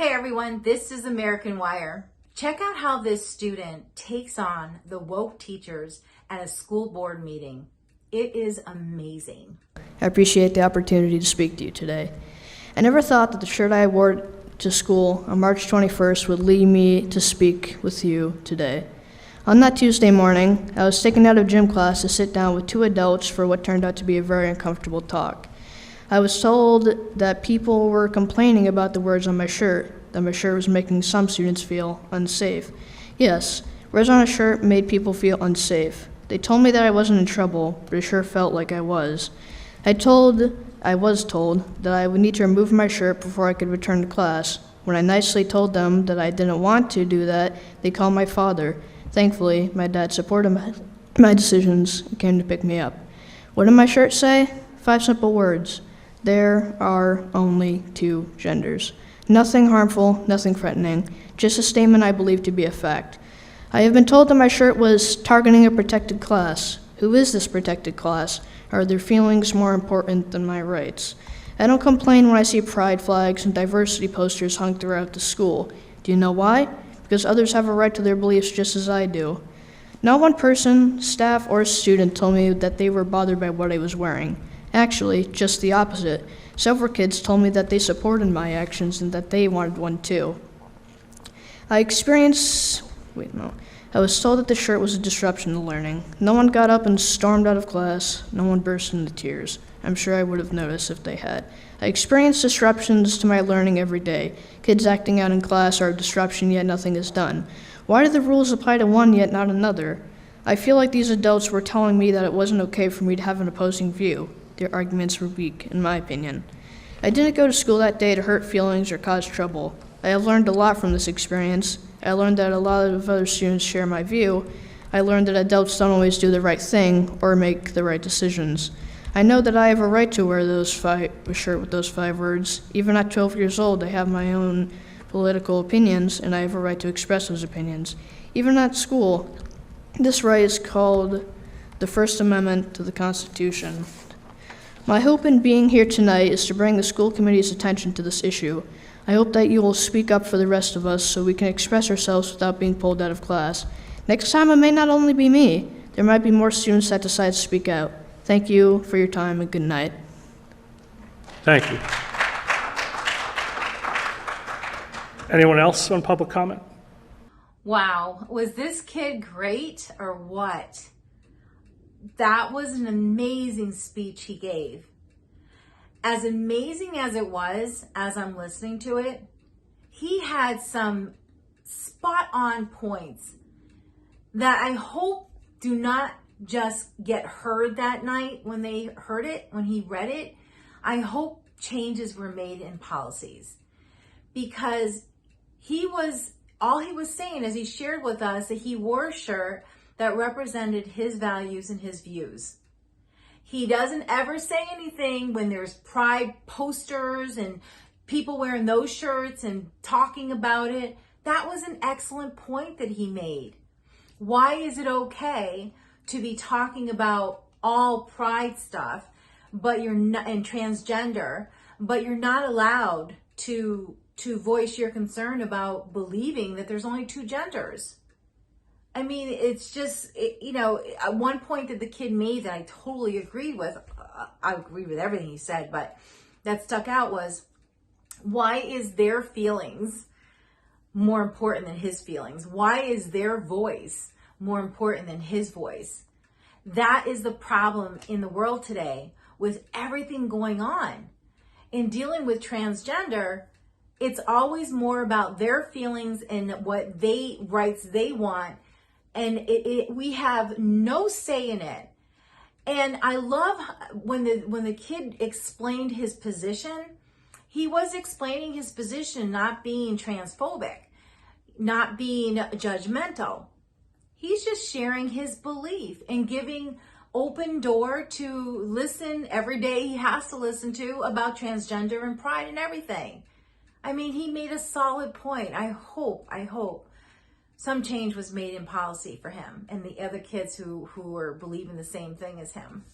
Hey everyone, this is American Wire. Check out how this student takes on the woke teachers at a school board meeting. It is amazing. I appreciate the opportunity to speak to you today. I never thought that the shirt I wore to school on March 21st would lead me to speak with you today. On that Tuesday morning, I was taken out of gym class to sit down with two adults for what turned out to be a very uncomfortable talk. I was told that people were complaining about the words on my shirt, that my shirt was making some students feel unsafe. Yes, words on a shirt made people feel unsafe. They told me that I wasn't in trouble, but it sure felt like I was. I was told that I would need to remove my shirt before I could return to class. When I nicely told them that I didn't want to do that, they called my father. Thankfully, my dad supported my decisions and came to pick me up. What did my shirt say? 5 simple words. There are only 2 genders. Nothing harmful, nothing threatening, just a statement I believe to be a fact. I have been told that my shirt was targeting a protected class. Who is this protected class? Are their feelings more important than my rights? I don't complain when I see pride flags and diversity posters hung throughout the school. Do you know why? Because others have a right to their beliefs just as I do. Not one person, staff, or student told me that they were bothered by what I was wearing. Actually, just the opposite. Several kids told me that they supported my actions and that they wanted one too. I was told that the shirt was a disruption to learning. No one got up and stormed out of class. No one burst into tears. I'm sure I would have noticed if they had. I experience disruptions to my learning every day. Kids acting out in class are a disruption, yet nothing is done. Why do the rules apply to one, yet not another? I feel like these adults were telling me that it wasn't okay for me to have an opposing view. Their arguments were weak, in my opinion. I didn't go to school that day to hurt feelings or cause trouble. I have learned a lot from this experience. I learned that a lot of other students share my view. I learned that adults don't always do the right thing or make the right decisions. I know that I have a right to wear a shirt with those 5 words. Even at 12 years old, I have my own political opinions, and I have a right to express those opinions. Even at school, this right is called the First Amendment to the Constitution. My hope in being here tonight is to bring the school committee's attention to this issue. I hope that you will speak up for the rest of us so we can express ourselves without being pulled out of class. Next time, it may not only be me. There might be more students that decide to speak out. Thank you for your time and good night. Thank you. Anyone else on public comment? Wow, was this kid great or what? That was an amazing speech he gave. As amazing as it was, as I'm listening to it, he had some spot on points that I hope do not just get heard that night when they heard it, when he read it. I hope changes were made in policies, because all he was saying is he shared with us that he wore a shirt that represented his values and his views. He doesn't ever say anything when there's pride posters and people wearing those shirts and talking about it. That was an excellent point that he made. Why is it okay to be talking about all pride stuff, but you're not, and transgender, but you're not allowed to voice your concern about believing that there's only 2 genders? I mean, it's just, one point that the kid made that I totally agreed with, I agree with everything he said, but that stuck out was, why is their feelings more important than his feelings? Why is their voice more important than his voice? That is the problem in the world today with everything going on. In dealing with transgender, it's always more about their feelings and what rights they want. And we have no say in it. And I love when the kid explained his position. He was explaining his position, not being transphobic, not being judgmental. He's just sharing his belief and giving open door to listen every day. He has to listen to about transgender and pride and everything. I mean, he made a solid point. I hope some change was made in policy for him and the other kids who were believing the same thing as him.